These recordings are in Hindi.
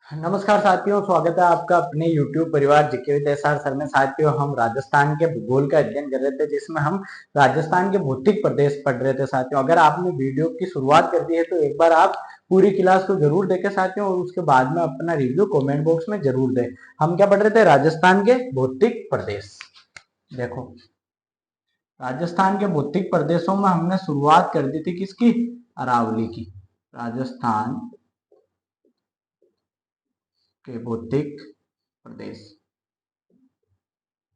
नमस्कार साथियों, स्वागत है आपका अपने YouTube परिवार जीके विद एसआर सर में। साथियों, हम राजस्थान के भूगोल का अध्ययन कर रहे थे, जिसमें हम राजस्थान के भौतिक प्रदेश पढ़ रहे थे। साथियों, अगर आपने वीडियो की शुरुआत कर दी है तो एक बार आप पूरी क्लास को जरूर देखें साथियों, और उसके बाद में अपना रिव्यू कमेंट बॉक्स में जरूर दें। हम क्या पढ़ रहे थे? राजस्थान के भौतिक प्रदेश। देखो, राजस्थान के भौतिक प्रदेशों में हमने शुरुआत कर दी थी किसकी? अरावली की। राजस्थान के भौतिक प्रदेश,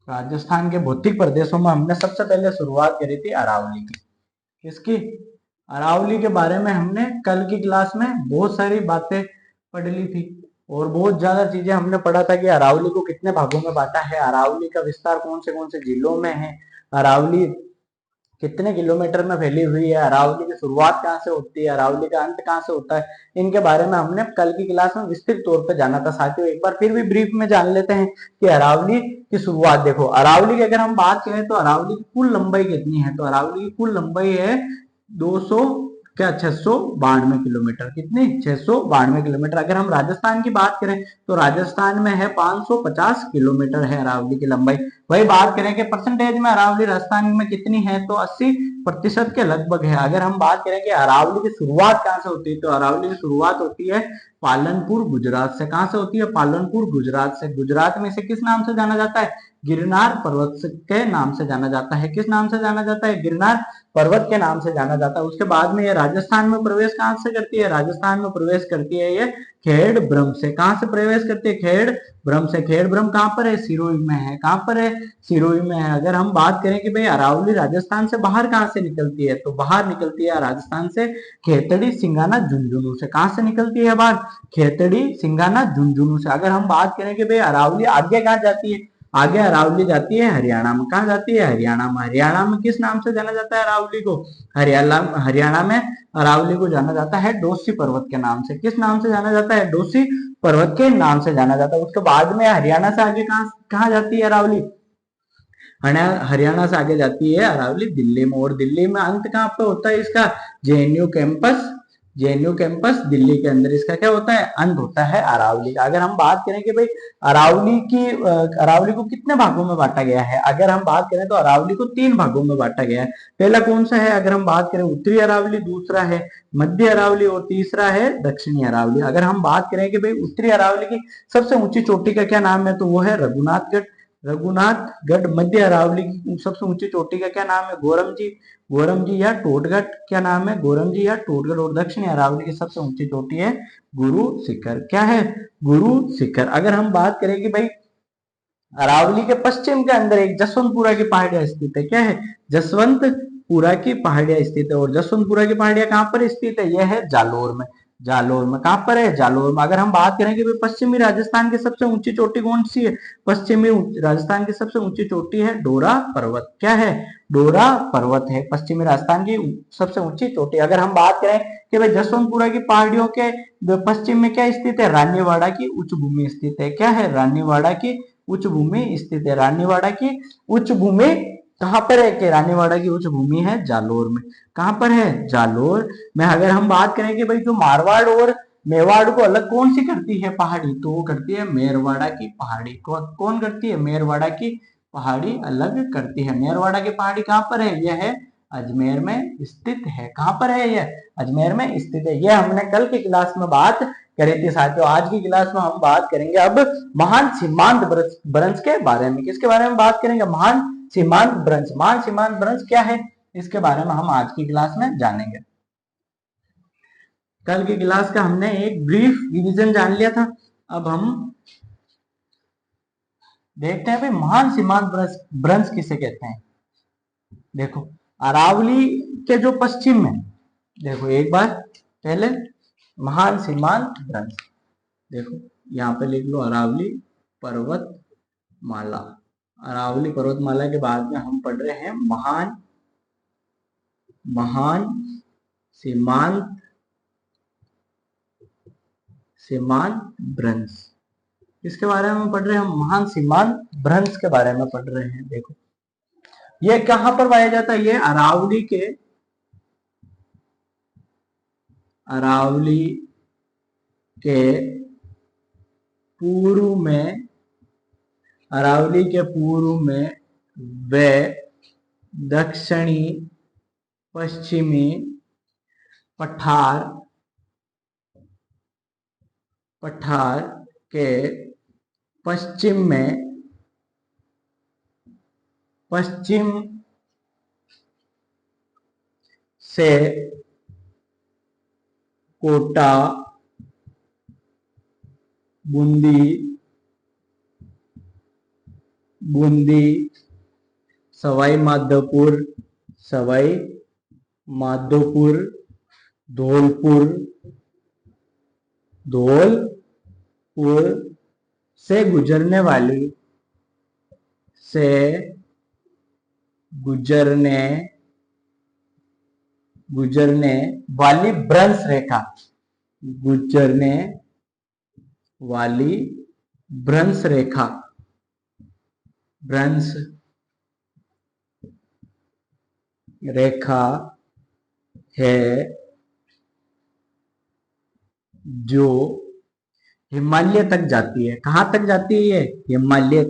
राजस्थान के भौतिक प्रदेशों में हमने सबसे पहले शुरुआत करी थी अरावली की। किसकी? अरावली के बारे में हमने कल की क्लास में बहुत सारी बातें पढ़ ली थी, और बहुत ज्यादा चीजें हमने पढ़ा था कि अरावली को कितने भागों में बांटा है, अरावली का विस्तार कौन से जिलों में है, अरावली कितने किलोमीटर में फैली हुई है, अरावली की शुरुआत कहाँ से होती है, अरावली का अंत कहाँ से होता है। इनके बारे में हमने कल की क्लास में विस्तृत तौर पर जाना था। साथियों, एक बार फिर भी ब्रीफ में जान लेते हैं कि अरावली की शुरुआत। देखो, अरावली की अगर हम बात करें तो अरावली की कुल लंबाई कितनी है? तो अरावली की कुल लंबाई है 200 क्या 692 किलोमीटर। कितनी? 692 किलोमीटर। अगर हम राजस्थान की बात करें तो राजस्थान में है 550 किलोमीटर है अरावली की लंबाई। वही बात करें कि परसेंटेज में अरावली राजस्थान में कितनी है, तो 80% के लगभग है। अगर हम बात करें कि अरावली की शुरुआत कहाँ से होती है, तो अरावली की शुरुआत होती है पालनपुर गुजरात से। कहां से होती है? पालनपुर गुजरात से। गुजरात में इसे किस नाम से जाना जाता है? गिरनार पर्वत के नाम से जाना जाता है। किस नाम से जाना जाता है? गिरनार पर्वत के नाम से जाना जाता है। उसके बाद में ये राजस्थान में प्रवेश कहां से करती है? राजस्थान में प्रवेश करती है ये खेड़ ब्रह्म से। कहां से प्रवेश करती है? खेड़ ब्रह्म से। खेड़ ब्रह्म कहां पर है? सिरोही में है। कहां पर है? सिरोही में है। अगर हम बात करें कि भाई अरावली राजस्थान से बाहर कहां से निकलती है, तो बाहर निकलती है राजस्थान से खेतड़ी, सिंगाना, झुंझुनू से। कहां से निकलती है बाहर? खेतड़ी, सिंगाना, झुंझुनू से। अगर हम बात करें कि भाई अरावली आगे कहां जाती है, आगे अरावली जाती है हरियाणा में। कहां जाती है? हरियाणा में। हरियाणा में किस नाम से जाना जाता है अरावली को? हरियाणा में अरावली को जाना जाता है डोसी पर्वत के नाम से। किस नाम से जाना जाता है? डोसी पर्वत के नाम से जाना जाता है। उसके बाद में हरियाणा से आगे कहां कहां जाती है अरावली? हरियाणा से आगे जाती है अरावली दिल्ली में, और दिल्ली में अंत कहां पे होता है इसका? JNU campus. JNU campus Delhi के अंदर इसका क्या होता है? अंत होता है अरावली का। अगर हम बात करें कि भाई अरावली को कितने भागों में बांटा गया है, अगर हम बात करें तो अरावली को 3 भागों में बांटा गया है। पहला कौन सा है? अगर हम बात करें उत्तरी अरावली, दूसरा है मध्य अरावली, और तीसरा है दक्षिणी अरावली। अगर हम बात करें कि भाई उत्तरी अरावली की सबसे ऊंची चोटी का क्या नाम है, तो वो है रघुनाथगढ़। रघुनाथगढ़। मध्य अरावली की सबसे ऊंची चोटी का क्या नाम है? गोरमजी। गोरमजी या टोटगढ़। क्या नाम है? गोरमजी या टोटगढ़। और दक्षिणी अरावली की सबसे ऊंची चोटी है गुरु शिखर। क्या है? गुरु शिखर। अगर हम बात करें कि भाई अरावली के पश्चिम के अंदर एक जसवंतपुरा की पहाड़ियां स्थित है। क्या है? जसवंतपुरा की पहाड़ियां स्थित है। और जसवंतपुरा की पहाड़ियां कहां पर स्थित है? यह है जालोर में। जालोर में। कहां पर है? जालोर में। अगर हम बात करें कि पश्चिमी राजस्थान की सबसे ऊंची चोटी कौन सी है? पश्चिमी राजस्थान की सबसे ऊंची चोटी है डोरा पर्वत। क्या है? डोरा पर्वत है पश्चिमी राजस्थान की सबसे ऊंची चोटी। अगर हम बात करें कि भाई जसवंतपुरा की पहाड़ियों के पश्चिम में क्या स्थित है? रानीवाड़ा की उच्च भूमि स्थित है। क्या है? रानीवाड़ा की उच्च भूमि स्थित है। रानीवाड़ा की उच्च भूमि कहां पर है? कि रानीवाड़ा की उच्च भूमि है जालोर में। कहां पर है? जालोर में। अगर हम बात करें कि भाई जो मारवाड़ और मेवाड़ को अलग कौन सी करती है पहाड़ी, तो वो करती है मेरवाड़ा की पहाड़ी। कौन करती है? मेरवाड़ा की पहाड़ी अलग करती है। मेरवाड़ा की पहाड़ी कहां पर है? यह है अजमेर में स्थित है। कहां पर है? यह अजमेर में स्थित है। यह हमने कल की क्लास में बात करी थी साथियों। आज की क्लास में हम बात करेंगे अब महान सीमांत ब्रंश के बारे में। किसके बारे में बात करेंगे? महान सीमांत ब्रंश। महान सीमांत ब्रंश क्या है, इसके बारे में हम आज की क्लास में जानेंगे। कल की क्लास का हमने एक ब्रीफ रिवीजन जान लिया था। अब हम देखते हैं भाई महान सीमांत ब्रंश किसे कहते हैं। देखो, अरावली के जो पश्चिम में, देखो एक बार पहले महान सीमांत ब्रंश, देखो यहाँ पे लिख लो अरावली पर्वतमाला। अरावली पर्वतमाला के बाद में हम पढ़ रहे हैं महान महान सीमांत सीमांत ब्रंश। इसके बारे में पढ़ रहे हैं हम, महान सीमांत ब्रंश के बारे में पढ़ रहे हैं। देखो, ये कहां पर पाया जाता है? ये अरावली के अरावली के पूर्व में, अरावली के पूर्व में व दक्षिणी पश्चिमी पठार के पश्चिम से कोटा, बूंदी, सवाई माधोपुर, धौलपुर से गुजरने वाली भ्रंश रेखा, भ्रंश रेखा है जो हिमालय तक जाती है। कहां तक जाती है? हिमालय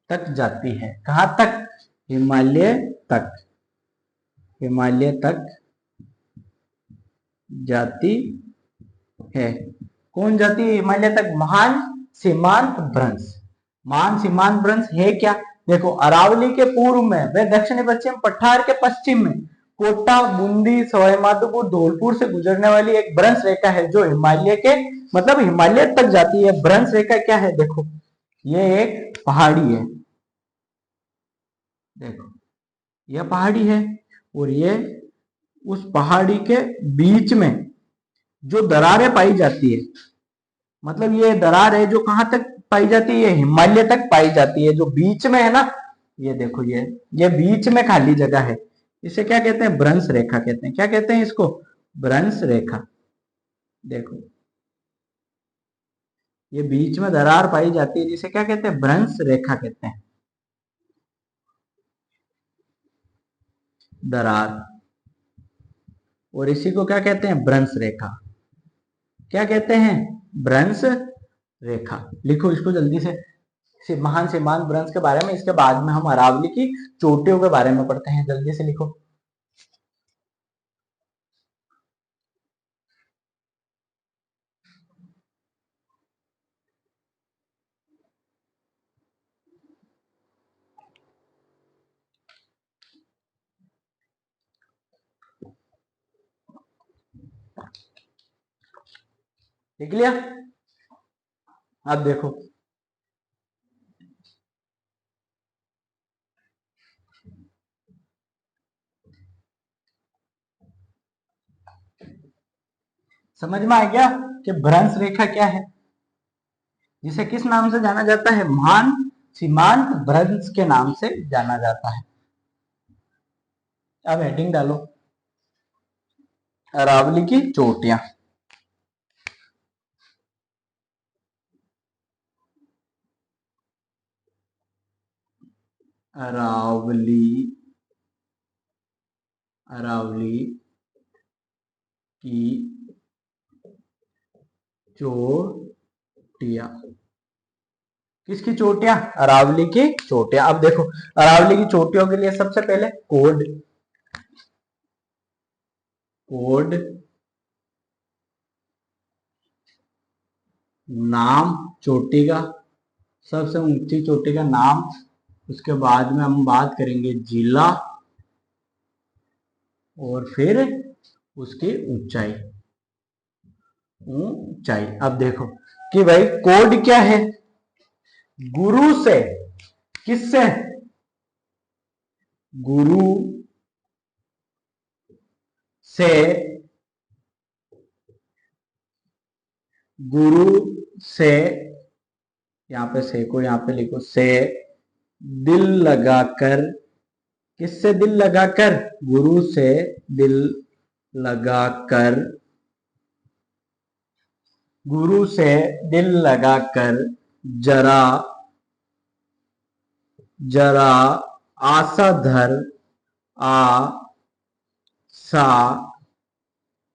तक जाती है। कहां तक? हिमालय तक जाती है। कौन जाती है हिमालय तक? महान सीमांत भ्रंश है क्या? देखो, अरावली के पूर्व में व दक्षिण पश्चिम पठार के पश्चिम में कोटा, बूंदी, सवाई माधोपुर, धौलपुर से गुजरने वाली एक भ्रंश रेखा है जो हिमालय के मतलब हिमालय तक जाती है। भ्रंश रेखा क्या है? देखो, ये एक पहाड़ी है, देखो यह पहाड़ी है और ये उस पहाड़ी के बीच में जो दरारें पाई जाती है, मतलब ये दरार है जो कहां तक पाई जाती है? हिमालय तक पाई जाती है। जो बीच में है ना, ये देखो, ये बीच में खाली जगह है, इसे क्या कहते हैं? भ्रंश रेखा कहते हैं। क्या कहते हैं इसको? भ्रंश रेखा। देखो, ये बीच में दरार पाई जाती है जिसे क्या कहते हैं? भ्रंश रेखा कहते हैं। दरार, और इसी को क्या कहते हैं? भ्रंश रेखा। क्या कहते हैं? भ्रंश रेखा। लिखो इसको जल्दी से महान सीमांत भ्रंश के बारे में। इसके बाद में हम अरावली की चोटियों के बारे में पढ़ते हैं। जल्दी से लिखो। लिख लिया? अब देखो, समझ में आ गया कि भ्रंश रेखा क्या है, जिसे किस नाम से जाना जाता है? महान सीमांत भ्रंश के नाम से जाना जाता है। अब हेडिंग डालो, अरावली की चोटियां। अरावली की चोटियां। किसकी चोटियां? अरावली की चोटियां। अब देखो, अरावली की चोटियों के लिए सबसे पहले कोड नाम चोटी का, सबसे ऊंची चोटी का नाम। उसके बाद में हम बात करेंगे जिला और फिर उसकी ऊंचाई। अब देखो कि भाई कोड क्या है? गुरु से, किससे? गुरु से, यहां पे से को यहां पे लिखो, से दिल लगाकर। किससे दिल लगाकर? गुरु से दिल लगाकर, गुरु से दिल लगाकर जरा आशा धर,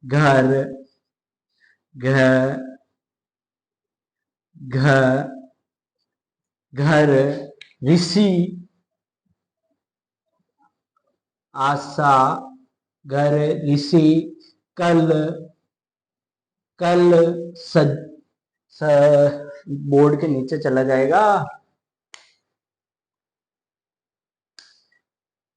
घर, घ, घ, घर, ऋषि, आशा, घर, ऋषि, कल, कल, सज, स, बोर्ड के नीचे चला जाएगा।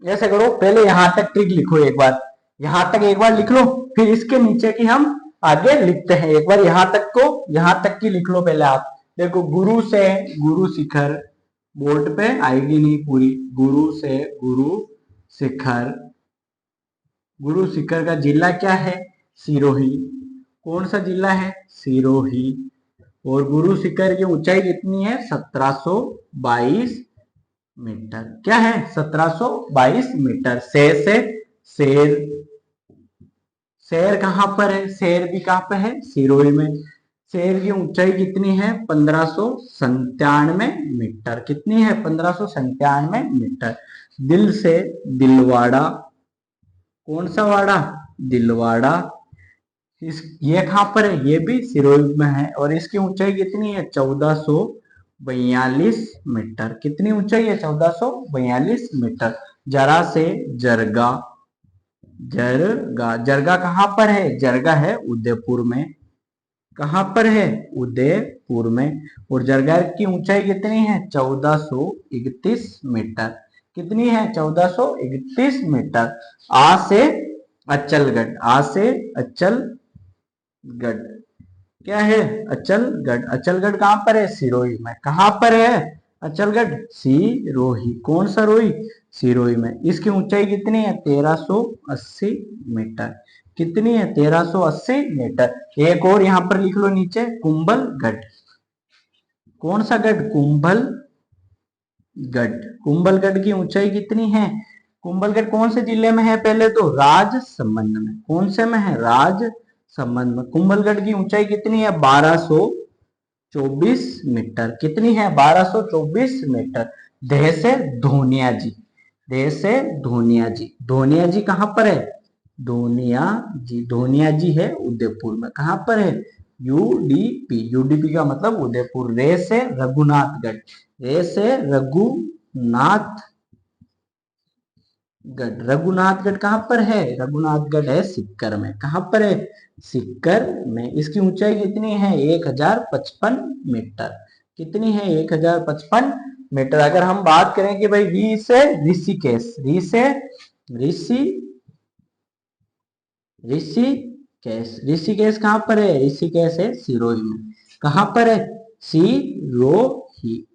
ऐसे करो, पहले यहां तक ट्रिक लिखो एक बार, यहां तक एक बार लिख लो, फिर इसके नीचे की हम आगे लिखते हैं। एक बार यहां तक को, यहां तक की लिख लो पहले आप। देखो, गुरु से गुरु शिखर, बोर्ड पे आएगी नहीं पूरी, गुरु से गुरु शिखर, गुरु शिखर का जिला क्या है? सिरोही। कौन सा जिला है? सिरोही। और गुरु शिखर की ऊंचाई कितनी है? 1722 मीटर। क्या है? 1722 मीटर। से शेर, शेर कहां पर है? शेर भी कहां पे है? सिरोही में। शेर की ऊंचाई कितनी है? 1597 मीटर। कितनी है? 1597 मीटर। दिल से दिलवाड़ा, कौन सा वाड़ा? दिलवाड़ा। इस ये कहां पर है? ये भी सिरोही में है। और इसकी ऊंचाई कितनी है? 1442 मीटर। कितनी ऊंचाई है? 1442 मीटर। जरा से जरगा, जरगा, जरगा कहां पर है? जरगा है उदयपुर में। कहां पर है? उदयपुर में। और जरगा की ऊंचाई कितनी है? 1431 मीटर। कितनी है? 1431 मीटर। आ से अचलगढ़, आ से अचलगढ़, क्या है? अचलगढ़। अचलगढ़ कहां पर है? सिरोही में। कहां पर है अचलगढ़? सिरोही। कौन सा रोही? सिरोही में। इसकी ऊंचाई कितनी है? 1380 मीटर। कितनी है? 1380 मीटर। एक और यहां पर लिख लो नीचे, कुंभलगढ़। कौन सा गढ़? कुंभलगढ़। कुंभलगढ़ की ऊंचाई कितनी है? कुंभलगढ़ कौन से जिले में है? पहले तो राजसमंद में। कौन से में है? राजसमंद में। कुंभलगढ़ की ऊंचाई कितनी है? 1224 मीटर। कितनी है? 1224 मीटर। देह से धोनिया जी, देह से धोनिया जी। धोनिया जी कहां पर है? धोनिया जी, धोनिया जी है उदयपुर में। कहां पर है? यूडीपी, यूडीपी का मतलब उदयपुर। रे से रघुनाथगढ़, रे से रघुनाथगढ़। रघुनाथगढ़ कहां पर है? रघुनाथगढ़ है सिक्कर में। कहां पर है? सिक्कर में। इसकी ऊंचाई कितनी है? 1055 मीटर। कितनी है? 1055 मीटर। अगर हम बात करें कि भाई री से ऋषिकेश, री से ऋषि, ऋषिकेश, ऋषिकेश कहां पर है? ऋषिकेश है सिरोही में। कहां पर है? सिरोही,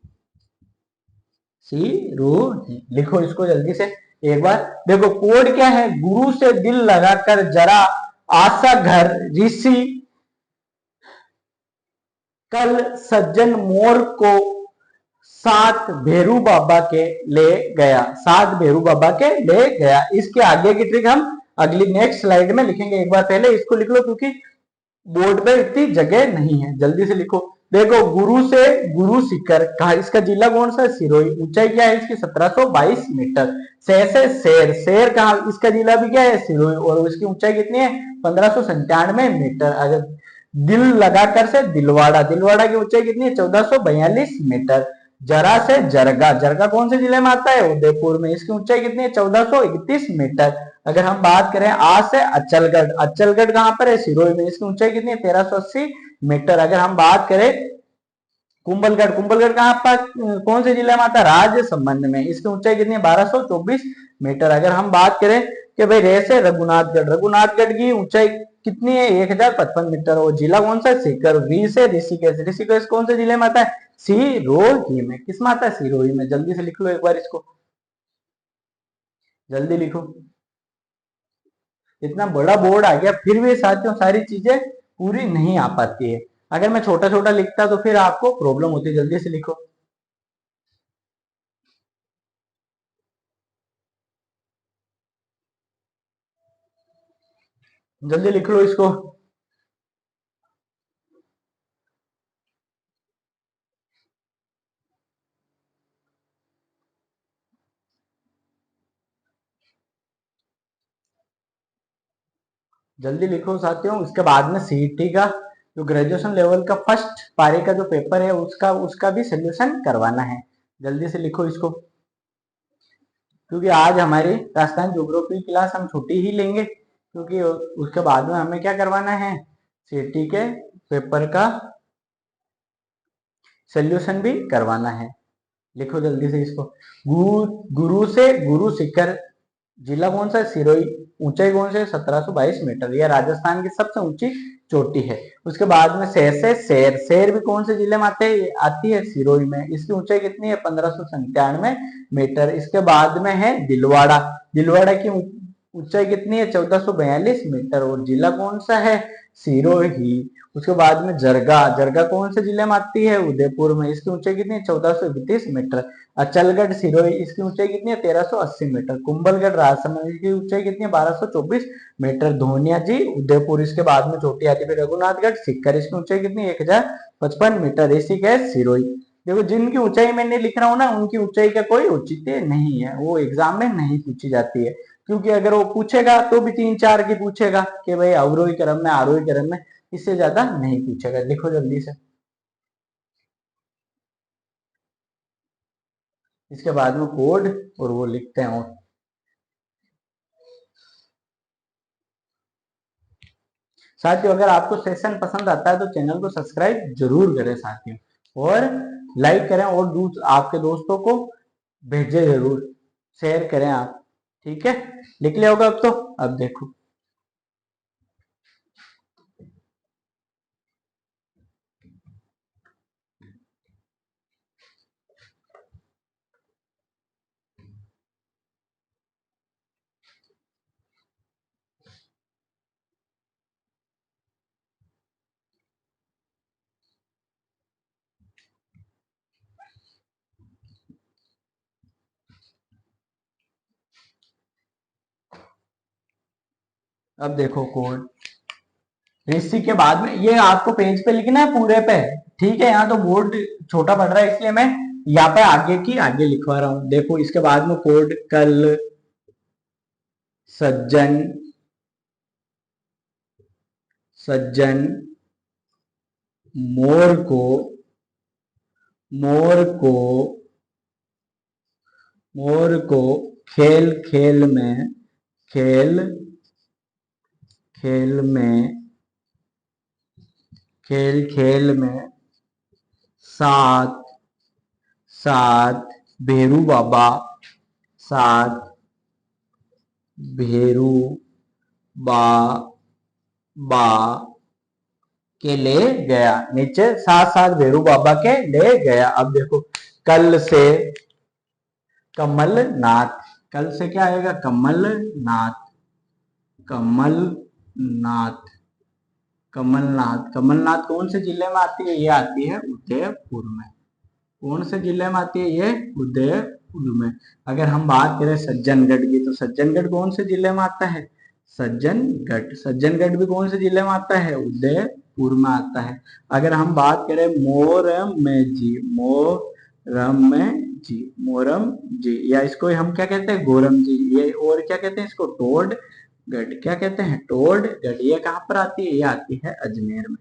सिरोही। लिखो इसको जल्दी से एक बार। देखो, कोड क्या है? गुरु से दिल लगाकर जरा, आशा घर, ऋषि, कल, सज्जन मोर को साथ भेरू बाबा के ले गया, साथ भेरू बाबा के ले गया। इसके आगे की ट्रिक हम अगली नेक्स्ट स्लाइड में लिखेंगे। एक बार पहले इसको लिख लो, क्योंकि बोर्ड पे इतनी जगह नहीं है। जल्दी से लिखो। देखो, गुरु से गुरु शिखर कहा, इसका जिला कौन सा? सिरोही। ऊंचाई क्या है इसकी? 1722 मीटर। से शेर, शेर कहा, इसका जिला भी क्या है? सिरोही। और इसकी ऊंचाई कितनी है? 1597 मीटर। अगर दिल लगाकर से दिलवाड़ा, दिलवाड़ा की ऊंचाई कितनी है? 1442 मीटर। जरा से जरगा, जरगा कौन से जिले में आता है? उदयपुर में। इसकी ऊंचाई कितनी है? 1431 मीटर। अगर हम बात करें आ से अचलगढ़, अचलगढ़ कहां पर है? सिरोही में। इसकी ऊंचाई कितनी है? 1380 मीटर। अगर हम बात करें कुंभलगढ़, कुंभलगढ़ कहां पर, कौन से जिले में आता है? राजसमंद में। इसकी ऊंचाई कितनी है? 1224 मीटर। अगर हम बात करें कि भाई रे से रघुनाथगढ़, रघुनाथगढ़ की ऊंचाई कितनी है? 1055 मीटर। और जिला कौन सा है? सीकर। री से ऋषिकेश, ऋषिकेश कौन से जिले में आता है? सिरोही में। किस में आता है? सिरोही में। जल्दी से लिख लो एक बार इसको, जल्दी लिखो। इतना बड़ा बोर्ड आ गया, फिर भी साथियों सारी चीजें पूरी नहीं आ पाती है। अगर मैं छोटा छोटा लिखता तो फिर आपको प्रॉब्लम होती। जल्दी से लिखो, जल्दी लिख लो इसको। जल्दी लिखो साथियों। इसके बाद में सीईटी का जो ग्रेजुएशन लेवल का फर्स्ट पारी का जो पेपर है उसका भी सोल्यूशन करवाना है। जल्दी से लिखो इसको, क्योंकि आज हमारी राजस्थान ज्योग्राफी क्लास हम छुट्टी ही लेंगे, क्योंकि उसके बाद में हमें क्या करवाना है, सीईटी के पेपर का सोल्यूशन भी करवाना है। लिखो जल्दी से इसको। गुरु से गुरु शिखर, जिला कौन सा, सिरोही। ऊंचाई कौन से, 1722 मीटर। यह राजस्थान की सबसे ऊंची चोटी है। उसके बाद में शेर से शेर, शेर भी कौन से जिले में आती है, सिरोही में। इसकी ऊंचाई कितनी है, 1597 मीटर। इसके बाद में है दिलवाड़ा, दिलवाड़ा की ऊंचाई कितनी है, 1442 मीटर, और जिला कौन सा है, सिरोही। उसके बाद में जरगा, जरगा कौन से जिले में आती है, उदयपुर में। इसकी ऊंचाई कितनी है, 1431 मीटर। अचलगढ़ सिरोही, इसकी ऊंचाई कितनी है, 1380 मीटर। कुंभलगढ़ राजसमंद की ऊंचाई कितनी है, 1224 मीटर। धोनिया जी उदयपुर, इसके बाद में चोटी आती है रघुनाथगढ़ सिक्कर, इसकी ऊंचाई कितनी है, 1055 मीटर। इसी के सिरोही। देखो जिनकी ऊंचाई मैं नहीं लिख रहा हूँ ना, उनकी ऊंचाई का कोई औचित्य नहीं है, वो एग्जाम में नहीं पूछी जाती है। क्योंकि अगर वो पूछेगा तो भी 3-4 की पूछेगा कि भाई अवरोही क्रम में, आरोही क्रम में, इससे ज्यादा नहीं पूछेगा। लिखो जल्दी से। इसके बाद में कोड और वो लिखते हैं। और साथियों अगर आपको सेशन पसंद आता है तो चैनल को सब्सक्राइब जरूर करें साथियों, और लाइक करें, और आपके दोस्तों को भेजे जरूर, शेयर करें आप। ठीक है, लिख लिया होगा अब तो। अब देखो, अब देखो कोड। ऋषि के बाद में ये आपको पेज पे लिखना है पूरे पे। ठीक है, यहाँ तो बोर्ड छोटा पड़ रहा है, इसलिए मैं यहाँ पे आगे की आगे लिखवा रहा हूं। देखो इसके बाद में कोड, कल सज्जन, सज्जन मोर को, मोर को, मोर को खेल खेल में, खेल खेल में, खेल खेल में साथ, साथ भेरू बाबा, साथ भेरू बा बा के ले गया। नीचे साथ साथ भेरू बाबा के ले गया। अब देखो, कल से कमलनाथ, कल से क्या आएगा, कमलनाथ, कमलनाथ, कमलनाथ। कमलनाथ कौन से जिले में आती है, ये आती है उदयपुर में। कौन से जिले में आती है, ये उदयपुर में। अगर हम बात करें सज्जनगढ़ की, तो सज्जनगढ़ कौन से जिले में आता है, सज्जनगढ़। सज्जनगढ़ भी कौन से जिले में आता है, उदयपुर में आता है। अगर हम बात करें मोरम में जी, मोरम में जी, मोरम जी, या इसको हम क्या कहते हैं, गोरम जी। ये और क्या कहते हैं इसको, टोड गढ़। क्या कहते हैं, टोड गढ़। ये कहाँ पर आती है, ये आती है अजमेर में।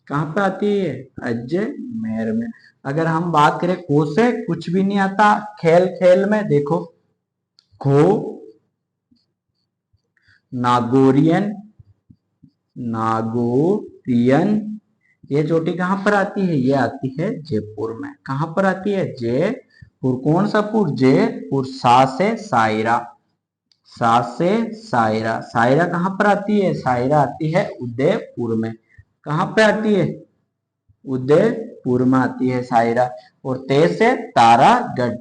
कहाँ पे आती है, अजमेर में। अगर हम बात करें खो से, कुछ भी नहीं आता खेल खेल में। देखो, खो, नागोरियन, नागोरियन। ये चोटी कहाँ पर आती है, ये आती है जयपुर में। कहाँ पर आती है, जयपुर। कौन सा पुर, जयपुर। सा से सायरा, सा से सायरा। सायरा कहाँ पर आती है, सायरा आती है उदयपुर में। कहाँ पे आती है, उदयपुर में आती है सायरा। और ते से तारागढ़,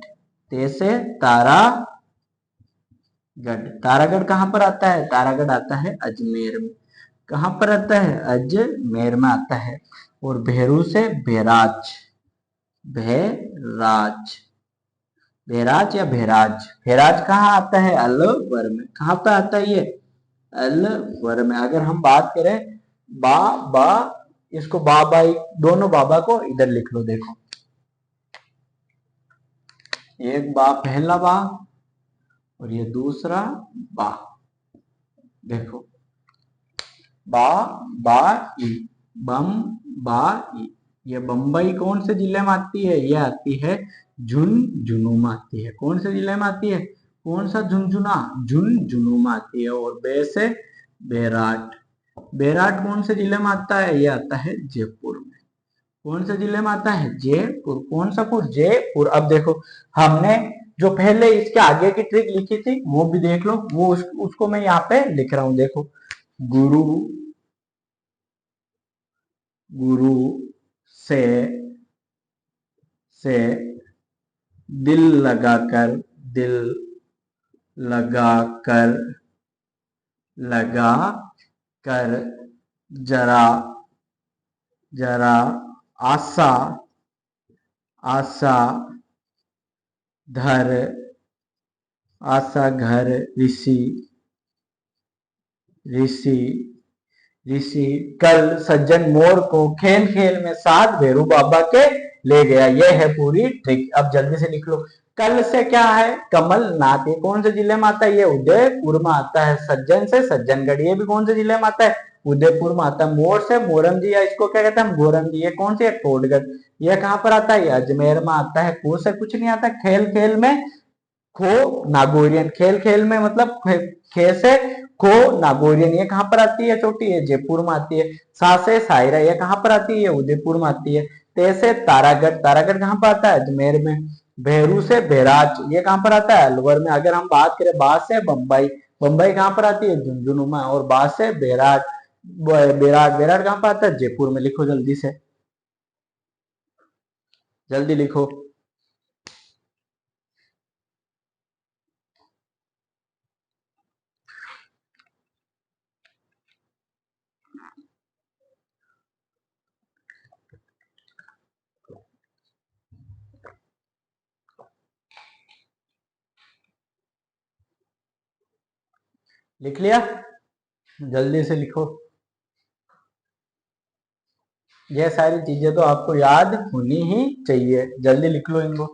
ते से तारागढ़। तारागढ़ कहाँ पर आता है, तारागढ़ आता है अजमेर में। कहाँ पर आता है, अजमेर में आता है। और भेरू से भेराज, भेराज, भेराज या भेराज। भेराज कहाँ आता है, अलवर में। कहाँ पे आता है ये, अलवर में। अगर हम बात करें बा बा, इसको बाबा, दोनों बाबा को इधर लिख लो। देखो, एक बा पहला बा, और ये दूसरा बा। देखो, बा बा ई बम बा ई। ये बम्बई कौन से जिले में आती है? ये आती है झुंझुनू में आती है। कौन से जिले में आती है? कौन सा झुंझुना? झुंझुनू में आती है। और बे से बेराट। बेराट कौन से जिले में आता है? ये आता है जयपुर में। कौन से जिले में आता है? जयपुर। कौन सा पुर? जयपुर। अब देखो हमने जो पहले इसके आगे की ट्रिक लिखी थी वो भी देख लो, वो उसको मैं यहाँ पे लिख रहा हूं। देखो, गुरु गुरु से से दिल लगाकर, दिल लगाकर, लगा कर, जरा जरा, आशा आशा धर, आशा घर, ऋषि ऋषि ऋषि कल सज्जन मोर को खेल खेल में साथ भैरू बाबा के ले गया। यह है पूरी ट्रिक। अब जल्दी से लिख लो। कल से क्या है? कमल नाथ। ये कौन से जिले में आता है? ये उदयपुर में आता है। सज्जन से सज्जनगढ़। ये भी कौन से जिले में आता है? उदयपुर में आता है। मोर से मोरम जी, या इसको क्या कहते हैं? गोरम जी। ये कौन सी है? टोडगढ़। ये कहाँ पर आता है? ये अजमेर में आता है। को से कुछ नहीं आता। खेल खेल में खो नागौरियन। खेल खेल में मतलब खे से खो नागौरियन। ये कहाँ पर आती है? चोटी है जयपुर में आती है। सा से सायरा। ये कहाँ पर आती है? उदयपुर में आती है। ते से तारागढ़। तारागढ़ कहाँ पर आता है? अजमेर में। भेरू से बैराज। ये कहाँ पर आता है? अलवर में। अगर हम बात करें बा से बम्बई। बम्बई कहाँ पर आती है? झुंझुनू में। और बा से बैराज। बैराज बैराज कहाँ पर आता है? जयपुर में। लिखो जल्दी से, जल्दी लिखो। लिख लिया? जल्दी से लिखो। ये सारी चीजें तो आपको याद होनी ही चाहिए। जल्दी लिख लो इनको।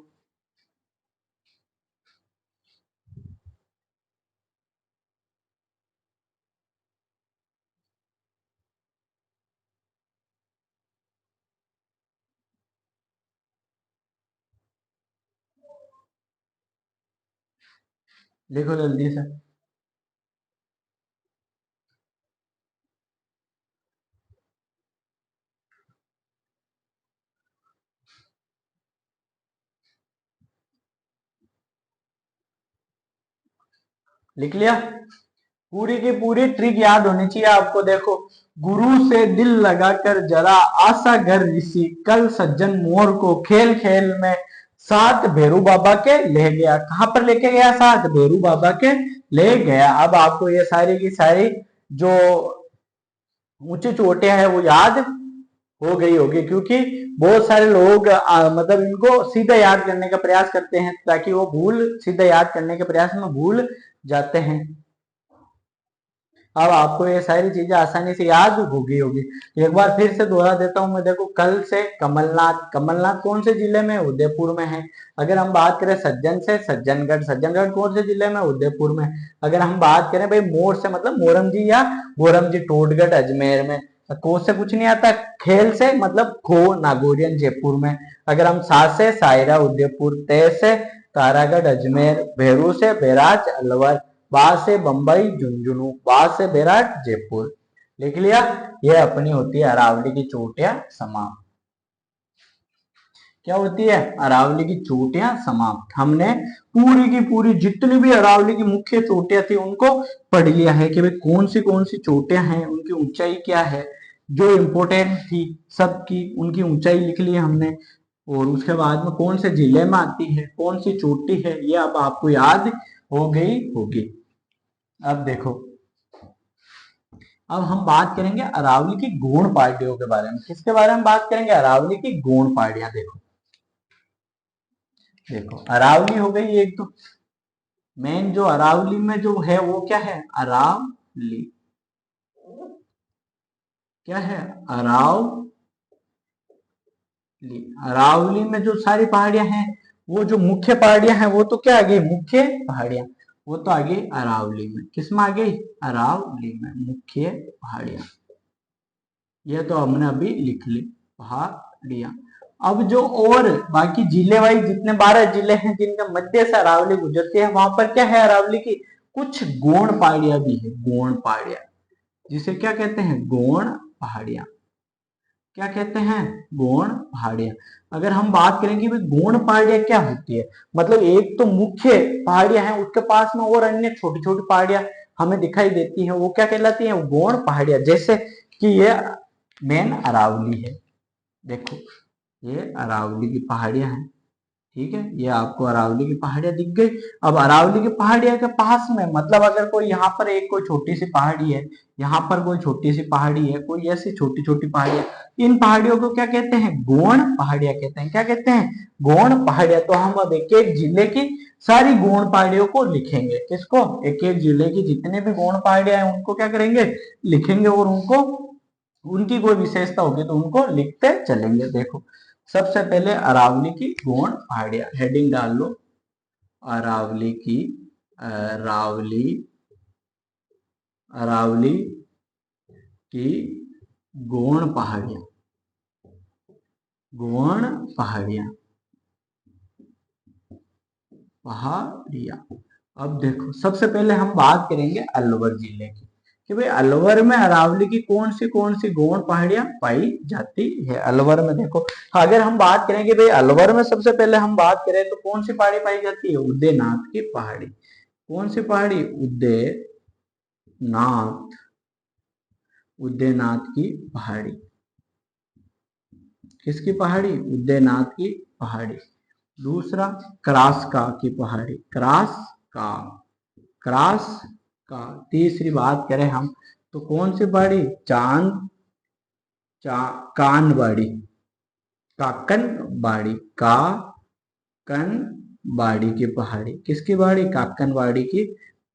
लिखो जल्दी से। लिख लिया? पूरी की पूरी ट्रिक याद होनी चाहिए आपको। देखो, गुरु से दिल लगाकर जरा, आशा घर ऋषि कल सज्जन मोर को खेल खेल में साथ भैरू बाबा के ले गया। कहां पर लेके गया? साथ भैरू बाबा के ले गया। अब आपको ये सारी की सारी जो ऊंची चोटियां है वो याद हो गई होगी, क्योंकि बहुत सारे लोग मतलब इनको सीधा याद करने का प्रयास करते हैं, ताकि वो भूल सीधा याद करने के प्रयास में भूल जाते हैं। अब आपको ये सारी चीजें आसानी से याद हो गई होगी। एक बार फिर से दोहरा देता हूं मैं। देखो, कल से कमलनाथ। कमलनाथ कौन से जिले में? उदयपुर में है। अगर हम बात करें सज्जन से सज्जनगढ़। सज्जनगढ़ कौन से जिले में? उदयपुर में। अगर हम बात करें भाई मोर से मतलब मोरम जी या गोरम जी, टोडगढ़ अजमेर में। को से कुछ नहीं आता। खेल से मतलब खो नागौरियन जयपुर में। अगर हम सा से सायरा उदयपुर। ते से तारागढ़ अजमेर। भेरू से बैराज अलवर। बा से बंबई झुंझुनू। बा से बैराट जयपुर। लिख लिया? यह अपनी होती है अरावली की चोटियां समाप्त। क्या होती है? अरावली की चोटियां समाप्त। हमने पूरी की पूरी जितनी भी अरावली की मुख्य चोटियां थी उनको पढ़ लिया है कि भाई कौन सी चोटियां हैं, उनकी ऊंचाई क्या है। जो इंपोर्टेंट थी सबकी उनकी ऊंचाई लिख ली हमने। और उसके बाद में कौन से जिले में आती है, कौन सी चोटी है, ये अब आपको याद हो गई होगी। अब देखो, अब हम बात करेंगे अरावली की गौण पार्टियों के बारे में। किसके बारे में बात करेंगे? अरावली की गौण पार्टियां। देखो देखो, अरावली हो गई एक तो। मेन जो अरावली में जो है वो क्या है? अरावली क्या है? अरावली। अरावली में जो सारी पहाड़ियां हैं, वो जो मुख्य पहाड़ियां हैं वो तो क्या आ गई? मुख्य पहाड़ियां। वो तो आ गई अरावली में। किस में आ गई? अरावली में मुख्य पहाड़ियां। ये तो हमने अभी लिख ली पहाड़ियां। अब जो और बाकी जिले वाइज जितने 12 जिले हैं जिनके मध्य से अरावली गुजरती है, वहां पर क्या है, अरावली की कुछ गौण पहाड़ियां भी है। गौण पहाड़ियां, जिसे क्या कहते हैं, गौण पहाड़ियां। क्या कहते हैं, गौण पहाड़ियां। अगर हम बात करें कि भाई गौण पहाड़ियां क्या होती है, मतलब एक तो मुख्य पहाड़ियां हैं, उसके पास में और अन्य छोटी छोटी पहाड़ियां हमें दिखाई देती हैं, वो क्या कहलाती हैं, गौण पहाड़ियां। जैसे कि ये मेन अरावली है, देखो ये अरावली की पहाड़ियां हैं, ठीक है, ये आपको अरावली की पहाड़ियां दिख गई। अब अरावली की पहाड़ियां के पास में, मतलब अगर कोई यहाँ पर एक कोई छोटी सी पहाड़ी है, यहाँ पर कोई छोटी सी पहाड़ी है, कोई ऐसी छोटी छोटी पहाड़ियां, इन पहाड़ियों को क्या कहते हैं, गौण पहाड़ियां कहते हैं। क्या कहते हैं, गौण पहाड़ियां। तो हम अब एक एक जिले की सारी गौण पहाड़ियों को लिखेंगे। किसको, एक एक जिले की जितने भी गौण पहाड़ियां हैं उनको क्या करेंगे, लिखेंगे, और उनको उनकी कोई विशेषता होगी तो उनको लिखते चलेंगे। देखो सबसे पहले अरावली की गौण पहाड़ियां, हेडिंग डाल लो, अरावली की, अरावली, अरावली की गौण पहाड़ियां, गौण पहाड़ियां, पहाड़ियां। अब देखो सबसे पहले हम बात करेंगे अलवर जिले की, कि भाई अलवर में अरावली की कौन सी गौण पहाड़ियां पाई जाती है। अलवर में देखो, अगर हम बात करें कि भाई अलवर में सबसे पहले हम बात करें तो कौन सी पहाड़ी पाई जाती है, उदयनाथ की पहाड़ी। कौन सी पहाड़ी, उदयनाथ, उदयनाथ की पहाड़ी। किसकी पहाड़ी, उदयनाथ की पहाड़ी। दूसरा क्रासका की पहाड़ी, क्रासका, क्रासका। तीसरी बात करें हम तो कौन सी पहाड़ी, कानबाड़ी, काकनबाड़ी, काकनबाड़ी की पहाड़ी। किसकी पहाड़ी, काकनबाड़ी की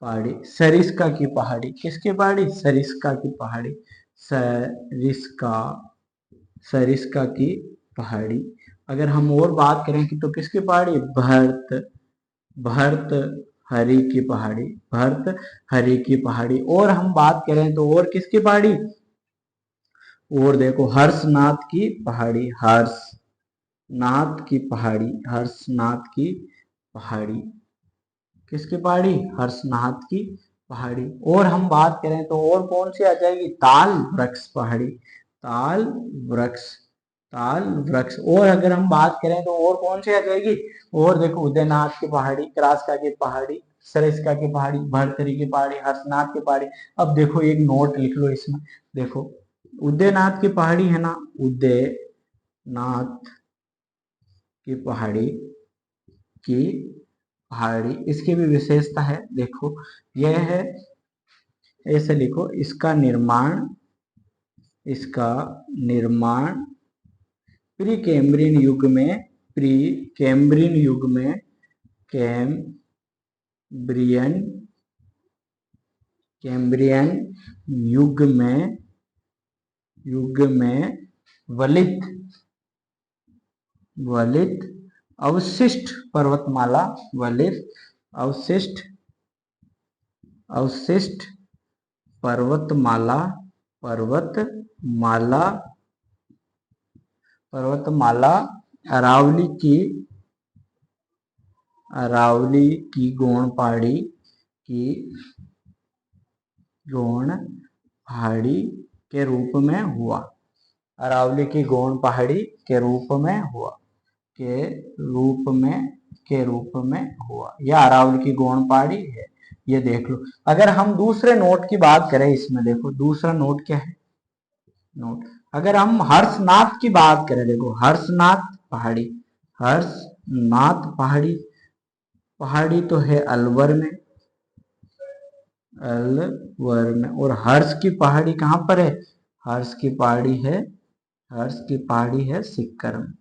पहाड़ी। सरिस्का की पहाड़ी, किसकी पहाड़ी, सरिस्का की पहाड़ी, सरिस्का, सरिस्का की पहाड़ी। अगर हम और बात करें कि तो किसकी पहाड़ी, भरत, भरत हरि की पहाड़ी, भरत हरि की पहाड़ी। और हम बात करें तो और किसकी पहाड़ी, और देखो हर्षनाथ की पहाड़ी, हर्षनाथ की पहाड़ी, हर्षनाथ की पहाड़ी। किसकी पहाड़ी, हर्षनाथ की पहाड़ी। और हम बात करें तो और कौन सी आ जाएगी, ताल वृक्ष पहाड़ी, ताल वृक्ष, ताल वृक्ष। और अगर हम बात करें तो और कौन सी आ जाएगी, और देखो उदयनाथ की पहाड़ी, क्रासका की पहाड़ी, सरिस्का की पहाड़ी, भरतरी की पहाड़ी, हर्षनाथ की पहाड़ी। अब देखो एक नोट लिख लो इसमें, देखो उदयनाथ की पहाड़ी है ना, उदयनाथ की पहाड़ी, की पहाड़ी, इसकी भी विशेषता है। देखो यह है, ऐसे लिखो, इसका निर्माण, इसका निर्माण प्री कैम्ब्रियन युग में, प्री कैम्ब्रियन युग में, कैम्ब्रियन, कैम्ब्रियन युग में, युग में वलित, वलित अवशिष्ट पर्वतमाला, वलित अवशिष्ट, अवशिष्ट पर्वतमाला, पर्वतमाला, पर्वतमाला अरावली की, अरावली की गौण पहाड़ी, की गौण पहाड़ी के रूप में हुआ, अरावली की गौण पहाड़ी के रूप में हुआ, के रूप में, के रूप में हुआ। यह अरावली की गौण पहाड़ी है, ये देख लो। अगर हम दूसरे नोट की बात करें इसमें, देखो दूसरा नोट क्या है, नोट अगर हम हर्षनाथ की बात करें, देखो हर्षनाथ पहाड़ी, हर्षनाथ पहाड़ी, पहाड़ी तो है अलवर में, अलवर में। और हर्ष की पहाड़ी कहां पर है, हर्ष की पहाड़ी है, हर्ष की पहाड़ी है सिक्कर में,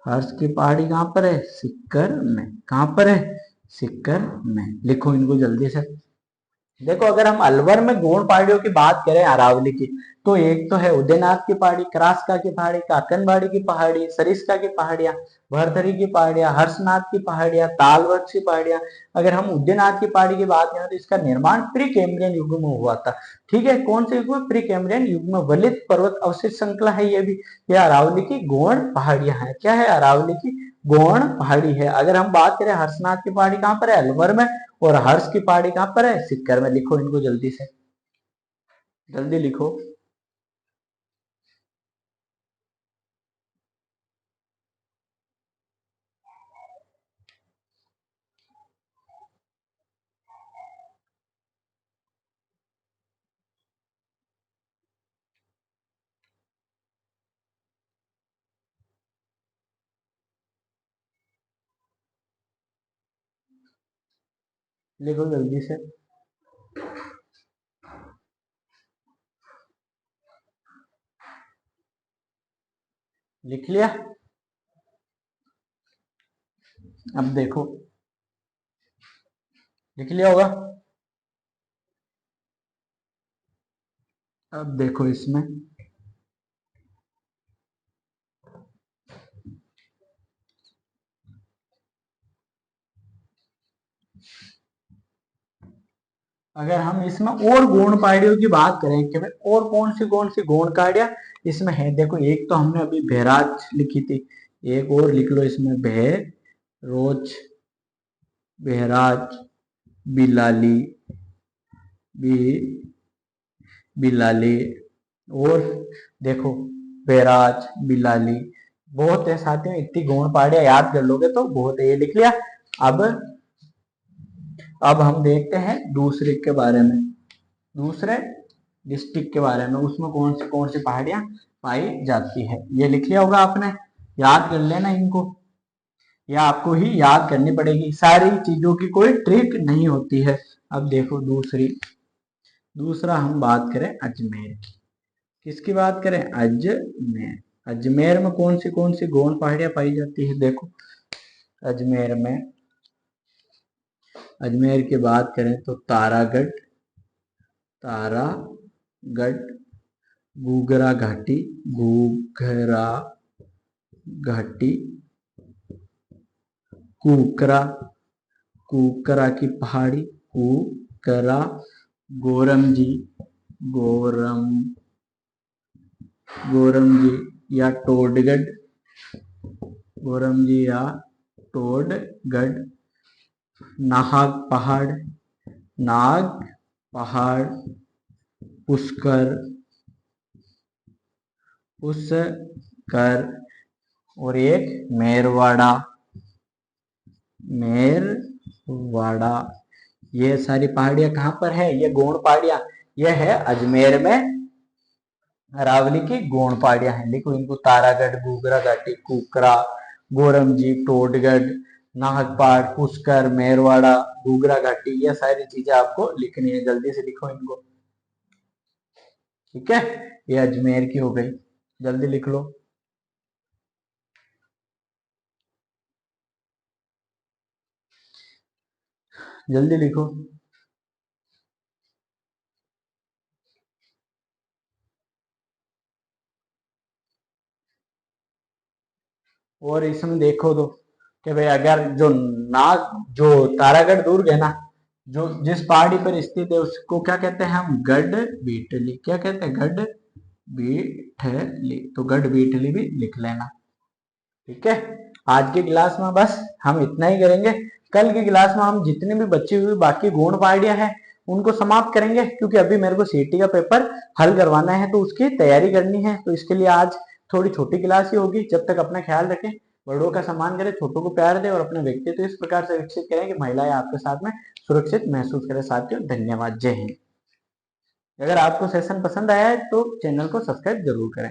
हर्ष की पहाड़ी कहां पर है, सिक्कर में। कहां पर है, सिक्कर में। लिखो इनको जल्दी से, देखो अगर हम अलवर में गौण पहाड़ियों की बात करें अरावली की, तो एक तो है उदयनाथ की पहाड़ी, करासका की पहाड़ी, काकनबाड़ी की पहाड़ी, सरिस्का की पहाड़ियां, भरथरी की पहाड़ियां, हर्षनाथ की पहाड़ियां, तालवृक्ष की पहाड़ियां। अगर हम उदयनाथ की पहाड़ी की बात करें तो इसका निर्माण प्री कैम्ब्रियन युग में हुआ था। ठीक है, कौन से युग में? प्री कैम्ब्रियन युग में। वलित पर्वत अवशेष श्रृंखला है ये भी। ये अरावली की गौण पहाड़ियां हैं। क्या है? अरावली की गौण पहाड़ी है। अगर हम बात करें हर्षनाथ की पहाड़ी कहां पर है? अलवर में। और हर्ष की पहाड़ी कहां पर है? सिक्कर में। लिखो इनको जल्दी से, जल्दी लिखो। लिखो जल्दी से। लिख लिया? अब देखो, लिख लिया होगा। अब देखो इसमें, अगर हम इसमें और गौण पहाड़ियों की बात करें कि भाई और कौन सी गौण पहाड़ियां इसमें है, देखो एक तो हमने अभी बहराज लिखी थी, एक और लिख लो इसमें, बहरोच, बहराज, बिलाली, बी बिलाली, और देखो बैराज, बिलाली, बहुत है साथियों। इतनी गौण पहाड़ियां याद कर लोगे तो बहुत है। ये लिख लिया। अब अब हम देखते हैं दूसरे के बारे में, दूसरे डिस्ट्रिक्ट के बारे में, उसमें कौन सी पहाड़ियां पाई जाती है। ये लिख लिया होगा आपने, याद कर लेना इनको, या आपको ही याद करनी पड़ेगी। सारी चीजों की कोई ट्रिक नहीं होती है। अब देखो दूसरा हम बात करें अजमेर की। किसकी बात करें? अजमेर। अजमेर में कौन सी गौण पहाड़ियां पाई जाती है? देखो अजमेर में, अजमेर की बात करें तो तारागढ़, तारागढ़, घूघरा घाटी, घूघरा घाटी, कुकरा, कुकरा की पहाड़ी, कुकरा, गोरमजी, गोरम गोरमजी या टोडगढ़, गोरमजी या टोडगढ़, नाहक पहाड़, नाग पहाड़, पुष्कर, पुष्कर, और एक मेरवाड़ा, मेरवाड़ा। ये सारी पहाड़ियां कहां पर है? ये गौण पहाड़ियां, ये है अजमेर में। अरावली की गौण पहाड़ियां हैं। लिखो इनको, तारागढ़, घूघरा घाटी, कुकरा, गोरमजी, टोडगढ़, नाहक पहाड़, पुष्कर, मेरवाड़ा, घूघरा घाटी। ये सारी चीजें आपको लिखनी है, जल्दी से लिखो इनको। ठीक है, ये अजमेर की हो गई, जल्दी लिख लो, जल्दी लिखो। और इसमें देखो तो कि भाई अगर जो तारागढ़ दुर्ग है ना, जो जिस पहाड़ी पर स्थित है उसको क्या कहते हैं हम? गढ़ बीटली। क्या कहते हैं? गढ़ बीटली। तो गढ़ बीटली भी लिख लेना। ठीक है, आज की क्लास में बस हम इतना ही करेंगे। कल की क्लास में हम जितनी भी बची हुई बाकी गौण पहाड़ियां हैं उनको समाप्त करेंगे, क्योंकि अभी मेरे को सीटी का पेपर हल करवाना है तो उसकी तैयारी करनी है। तो इसके लिए आज थोड़ी छोटी क्लास ही होगी। जब तक अपना ख्याल रखें, बड़ों का सम्मान करें, छोटों को प्यार दें और अपने व्यक्तित्व इस प्रकार से विकसित करें कि महिलाएं आपके साथ में सुरक्षित महसूस करें। साथियों धन्यवाद, जय हिंद। अगर आपको सेशन पसंद आया है तो चैनल को सब्सक्राइब जरूर करें।